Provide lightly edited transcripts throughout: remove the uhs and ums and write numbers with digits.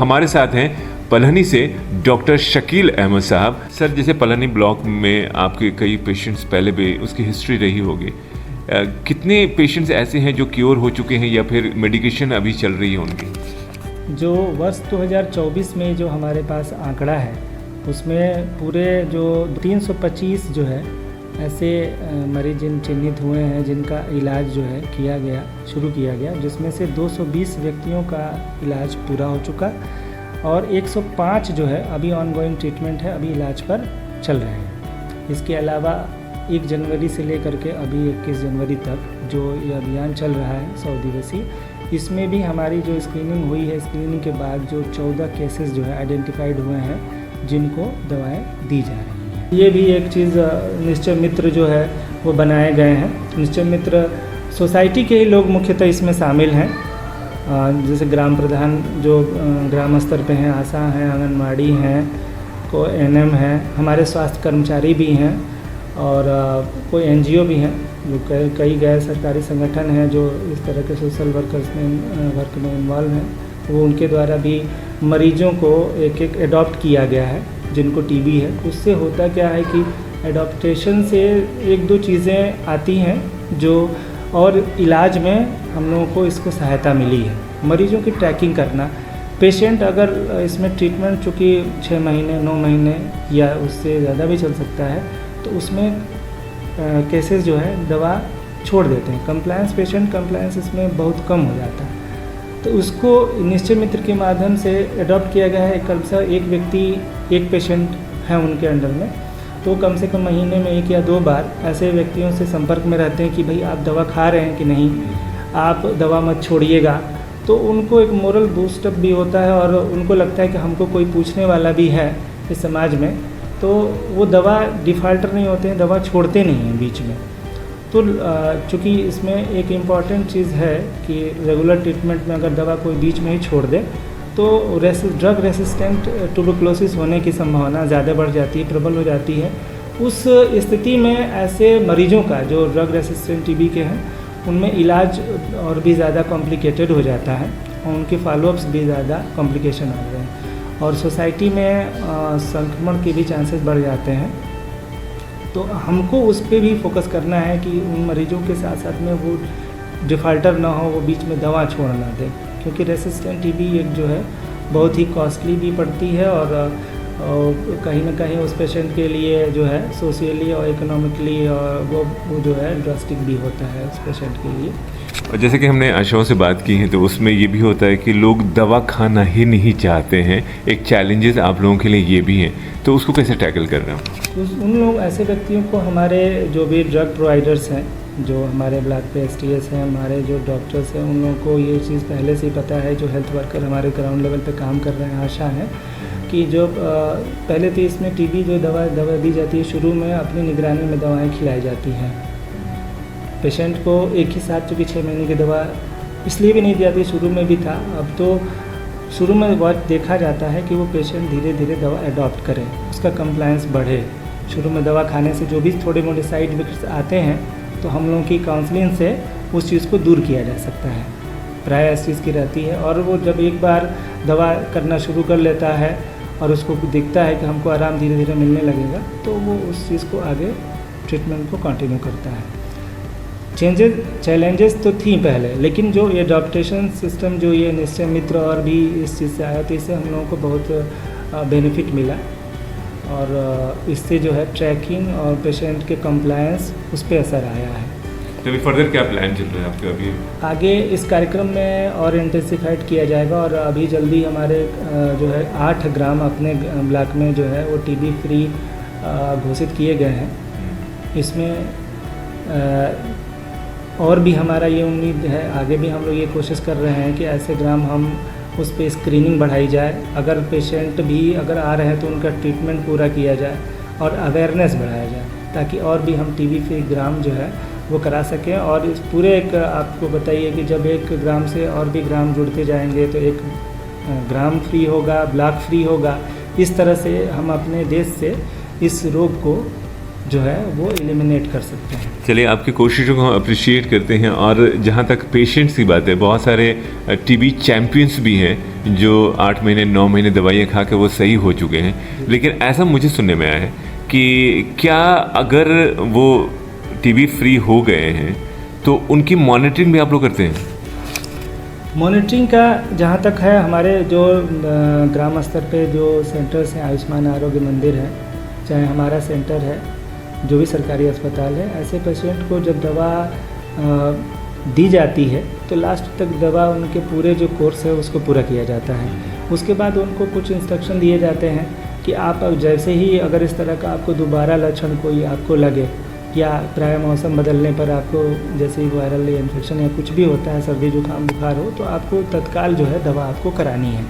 हमारे साथ हैं पलहनी से डॉक्टर शकील अहमद साहब। सर, जैसे पलहनी ब्लॉक में आपके कई पेशेंट्स पहले भी उसकी हिस्ट्री रही होगी, कितने पेशेंट्स ऐसे हैं जो क्योर हो चुके हैं या फिर मेडिकेशन अभी चल रही है उनकी? जो वर्ष 2024 में जो हमारे पास आंकड़ा है उसमें पूरे जो 325 जो है ऐसे मरीज चिन्हित हुए हैं जिनका इलाज जो है शुरू किया गया, जिसमें से 220 व्यक्तियों का इलाज पूरा हो चुका और 105 जो है अभी ऑनगोइंग ट्रीटमेंट है, अभी इलाज पर चल रहे हैं। इसके अलावा 1 जनवरी से लेकर के अभी 21 जनवरी तक जो ये अभियान चल रहा है 100 दिवसीय, इसमें भी हमारी जो स्क्रीनिंग हुई है, स्क्रीनिंग के बाद जो 14 केसेस जो है आइडेंटिफाइड हुए हैं जिनको दवाएं दी जा रही हैं। ये भी एक चीज़ निश्चय मित्र जो है वो बनाए गए हैं। निश्चय मित्र सोसाइटी के ही लोग मुख्यतः इसमें शामिल हैं, जैसे ग्राम प्रधान जो ग्राम स्तर पे हैं, आशा हैं, आंगनवाड़ी हैं, को एनएम हैं, हमारे स्वास्थ्य कर्मचारी भी हैं और कोई एनजीओ भी हैं, जो कई गैर सरकारी संगठन हैं जो इस तरह के सोशल वर्क में इन्वॉल्व हैं। वो उनके द्वारा भी मरीजों को एक एडॉप्ट किया गया है जिनको टीबी है। उससे होता क्या है कि एडॉप्टेशन से 1-2 चीज़ें आती हैं जो और इलाज में हम लोगों को इसको सहायता मिली है। मरीजों की ट्रैकिंग करना, पेशेंट अगर इसमें ट्रीटमेंट चूँकि 6 महीने 9 महीने या उससे ज़्यादा भी चल सकता है तो उसमें केसेस जो है दवा छोड़ देते हैं। पेशेंट कंप्लायंस इसमें बहुत कम हो जाता है, तो उसको निश्चय मित्र के माध्यम से अडॉप्ट किया गया है। कम से एक व्यक्ति, एक पेशेंट है उनके अंडर में, तो कम से कम महीने में 1 या 2 बार ऐसे व्यक्तियों से संपर्क में रहते हैं कि भाई आप दवा खा रहे हैं कि नहीं, आप दवा मत छोड़िएगा। तो उनको एक मोरल बूस्टअप भी होता है और उनको लगता है कि हमको कोई पूछने वाला भी है इस समाज में, तो वो दवा डिफ़ाल्टर नहीं होते हैं, दवा छोड़ते नहीं हैं बीच में। तो चूँकि इसमें एक इम्पॉर्टेंट चीज़ है कि रेगुलर ट्रीटमेंट में अगर दवा कोई बीच में ही छोड़ दे तो ड्रग रेसिस्टेंट ट्यूबरकुलोसिस होने की संभावना ज़्यादा बढ़ जाती है, प्रबल हो जाती है। उस स्थिति में ऐसे मरीजों का जो ड्रग रेसिस्टेंट टीबी के हैं उनमें इलाज और भी ज़्यादा कॉम्प्लिकेटेड हो जाता है और उनके फॉलोअप्स भी ज़्यादा कॉम्प्लिकेशन आ रहे हैं और सोसाइटी में संक्रमण के भी चांसेस बढ़ जाते हैं। तो हमको उस पर भी फोकस करना है कि उन मरीजों के साथ साथ में वो डिफ़ाल्टर ना हो, वो बीच में दवा छोड़ ना दे, क्योंकि रेसिस्टेंट टीबी एक जो है बहुत ही कॉस्टली भी पड़ती है और कहीं ना कहीं उस पेशेंट के लिए जो है सोशली और इकोनॉमिकली वो जो है ड्रास्टिक भी होता है उस पेशेंट के लिए। और जैसे कि हमने आशाओं से बात की है तो उसमें ये भी होता है कि लोग दवा खाना ही नहीं चाहते हैं। एक चैलेंजेस आप लोगों के लिए ये भी हैं, तो उसको कैसे टैकल कर रहे हैं? उन लोग ऐसे व्यक्तियों को हमारे जो भी ड्रग प्रोवाइडर्स हैं, जो हमारे ब्लॉक पे एसटीएस हैं, हमारे जो डॉक्टर्स हैं, उन लोगों को ये चीज़ पहले से ही पता है। जो हेल्थ वर्कर हमारे ग्राउंड लेवल पे काम कर रहे हैं, आशा है कि जो पहले तो इसमें टीबी जो दवा दी जाती है, शुरू में अपनी निगरानी में दवाएँ खिलाई जाती हैं पेशेंट को एक ही साथ, चूँकि 6 महीने की दवा इसलिए भी नहीं दी जाती, शुरू में भी था। अब तो शुरू में बहुत देखा जाता है कि वो पेशेंट धीरे धीरे दवा अडॉप्ट करे, उसका कंप्लायंस बढ़े। शुरू में दवा खाने से जो भी थोड़े मोटे साइड इफेक्ट्स आते हैं तो हम लोगों की काउंसलिंग से उस चीज़ को दूर किया जा सकता है, प्राय इस चीज़ की रहती है। और वो जब एक बार दवा करना शुरू कर लेता है और उसको दिखता है कि हमको आराम धीरे धीरे मिलने लगेगा, तो वो उस चीज़ को आगे ट्रीटमेंट को कंटिन्यू करता है। चैलेंजेस तो थी पहले, लेकिन जो ये अडॉप्टेशन सिस्टम जो ये निश्चय मित्र और भी इस चीज़ से आया, तो इससे हम लोगों को बहुत बेनिफिट मिला और इससे जो है ट्रैकिंग और पेशेंट के कंप्लायंस उस पर असर आया है। तो अभी फर्दर क्या प्लान चल रहा है आपका? अभी आगे इस कार्यक्रम में और इंटेंसिफाइड किया जाएगा और अभी जल्दी हमारे जो है 8 ग्राम अपने ब्लॉक में जो है वो टीबी फ्री घोषित किए गए हैं। इसमें और भी हमारा ये उम्मीद है, आगे भी हम लोग ये कोशिश कर रहे हैं कि ऐसे ग्राम हम उस पर स्क्रीनिंग बढ़ाई जाए, अगर पेशेंट भी अगर आ रहे हैं तो उनका ट्रीटमेंट पूरा किया जाए और अवेयरनेस बढ़ाया जाए, ताकि और भी हम टीबी फ्री ग्राम जो है वो करा सकें। और इस पूरे एक आपको बताइए कि जब एक ग्राम से और भी ग्राम जुड़ते जाएंगे तो एक ग्राम फ्री होगा, ब्लॉक फ्री होगा। इस तरह से हम अपने देश से इस रोग को जो है वो एलिमिनेट कर सकते हैं। चलिए, आपकी कोशिशों को हम अप्रिशिएट करते हैं। और जहाँ तक पेशेंट्स की बात है, बहुत सारे टीबी चैम्पियंस भी हैं जो 8 महीने 9 महीने दवाइयाँ खा के वो सही हो चुके हैं, लेकिन ऐसा मुझे सुनने में आया है कि क्या अगर वो टीबी फ्री हो गए हैं तो उनकी मॉनिटरिंग भी आप लोग करते हैं? मॉनिटरिंग का जहाँ तक है, हमारे जो ग्राम स्तर पे जो सेंटर्स हैं, आयुष्मान आरोग्य मंदिर है, चाहे हमारा सेंटर है, जो भी सरकारी अस्पताल है, ऐसे पेशेंट को जब दवा दी जाती है तो लास्ट तक दवा उनके पूरे जो कोर्स है उसको पूरा किया जाता है। उसके बाद उनको कुछ इंस्ट्रक्शन दिए जाते हैं कि आप जैसे ही अगर इस तरह का आपको दोबारा लक्षण कोई आपको लगे, या प्राय मौसम बदलने पर आपको जैसे ही वायरल इन्फेक्शन या कुछ भी होता है, सर्दी जुकाम बुखार हो, तो आपको तत्काल जो है दवा आपको करानी है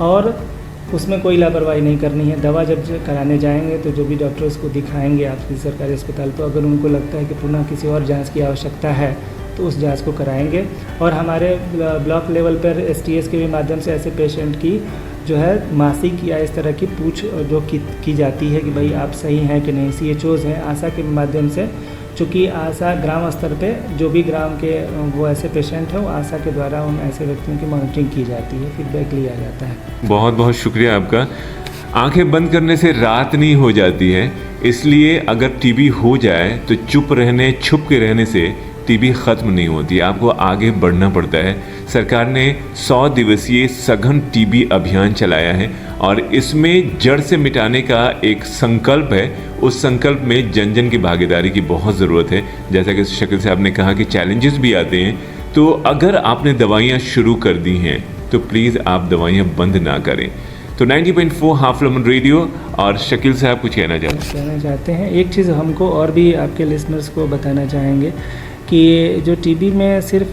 और उसमें कोई लापरवाही नहीं करनी है। दवा जब कराने जाएंगे तो जो भी डॉक्टर उसको दिखाएंगे आप किसी सरकारी अस्पताल पर, अगर उनको लगता है कि पुनः किसी और जांच की आवश्यकता है तो उस जांच को कराएंगे। और हमारे ब्लॉक लेवल पर STS के भी माध्यम से ऐसे पेशेंट की जो है मासिक या इस तरह की पूछ जो की जाती है कि भाई आप सही हैं कि नहीं। CHOs हैं, आशा के माध्यम से, चूँकि आशा ग्राम स्तर पे जो भी ग्राम के वो ऐसे पेशेंट हैं, वो आशा के द्वारा उन ऐसे व्यक्तियों की मॉनिटरिंग की जाती है, फीडबैक लिया जाता है। बहुत बहुत शुक्रिया आपका। आंखें बंद करने से रात नहीं हो जाती है, इसलिए अगर टीबी हो जाए तो चुप रहने, छुप के रहने से टीबी ख़त्म नहीं होती, आपको आगे बढ़ना पड़ता है। सरकार ने 100 दिवसीय सघन टीबी अभियान चलाया है और इसमें जड़ से मिटाने का एक संकल्प है। उस संकल्प में जन जन की भागीदारी की बहुत ज़रूरत है। जैसा कि शकील साहब ने कहा कि चैलेंजेस भी आते हैं, तो अगर आपने दवाइयाँ शुरू कर दी हैं तो प्लीज़ आप दवाइयाँ बंद ना करें। तो 90.4 हाफ लेमन रेडियो और शकील साहब कुछ कहना चाहते हैं। एक चीज़ हमको और भी आपके लिसनर्स को बताना चाहेंगे कि जो टीबी में सिर्फ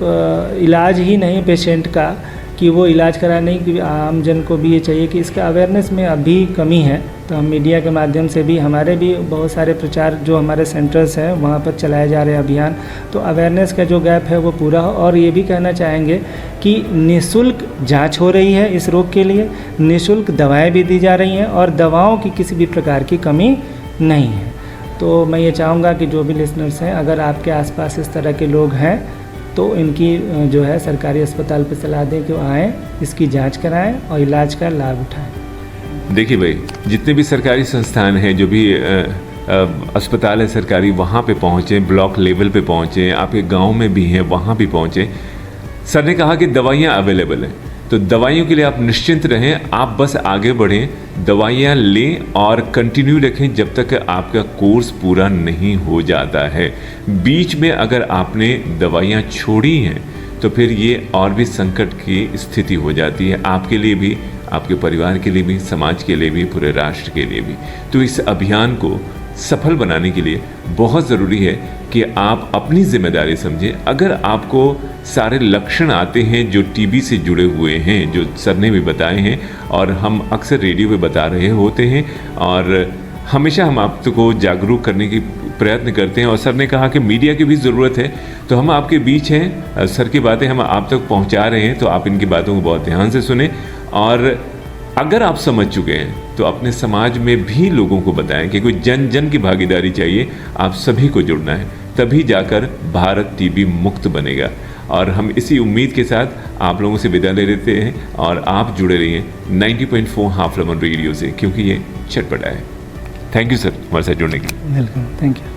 इलाज ही नहीं पेशेंट का, कि वो इलाज कराने की आम जन को भी ये चाहिए कि इसका अवेयरनेस में अभी कमी है। तो हम मीडिया के माध्यम से भी, हमारे भी बहुत सारे प्रचार जो हमारे सेंटर्स हैं वहाँ पर चलाए जा रहे हैं अभियान, तो अवेयरनेस का जो गैप है वो पूरा हो। और ये भी कहना चाहेंगे कि निःशुल्क जांच हो रही है इस रोग के लिए, निःशुल्क दवाएं भी दी जा रही हैं और दवाओं की किसी भी प्रकार की कमी नहीं है। तो मैं ये चाहूँगा कि जो भी लिसनर्स हैं, अगर आपके आसपास इस तरह के लोग हैं तो इनकी जो है सरकारी अस्पताल पर सलाह दें कि वो आएँ, इसकी जांच कराएं और इलाज का लाभ उठाएं। देखिए भाई, जितने भी सरकारी संस्थान हैं, जो भी अस्पताल है सरकारी, वहाँ पे पहुँचें, ब्लॉक लेवल पे पहुँचें, आपके गांव में भी हैं वहाँ भी पहुँचें। सर ने कहा कि दवाइयाँ अवेलेबल हैं, तो दवाइयों के लिए आप निश्चिंत रहें, आप बस आगे बढ़ें, दवाइयाँ लें और कंटिन्यू रखें जब तक आपका कोर्स पूरा नहीं हो जाता है। बीच में अगर आपने दवाइयाँ छोड़ी हैं तो फिर ये और भी संकट की स्थिति हो जाती है, आपके लिए भी, आपके परिवार के लिए भी, समाज के लिए भी, पूरे राष्ट्र के लिए भी। तो इस अभियान को सफल बनाने के लिए बहुत ज़रूरी है कि आप अपनी जिम्मेदारी समझें। अगर आपको सारे लक्षण आते हैं जो टीबी से जुड़े हुए हैं, जो सर ने भी बताए हैं और हम अक्सर रेडियो पे बता रहे होते हैं, और हमेशा हम आपको जागरूक करने की प्रयत्न करते हैं, और सर ने कहा कि मीडिया की भी ज़रूरत है, तो हम आपके बीच हैं, सर की बातें हम आप तक पहुंचा रहे हैं, तो आप इनकी बातों को बहुत ध्यान से सुने। और अगर आप समझ चुके हैं तो अपने समाज में भी लोगों को बताएं कि कोई जन जन की भागीदारी चाहिए, आप सभी को जुड़ना है, तभी जाकर भारत टीबी मुक्त बनेगा। और हम इसी उम्मीद के साथ आप लोगों से विदा ले लेते हैं और आप जुड़े रहिए 90.4 हाफ लेमन रेडियो से, क्योंकि ये चटपटा है। थैंक यू सर हमारे साथ जुड़ने के लिए। Welcome, thank you.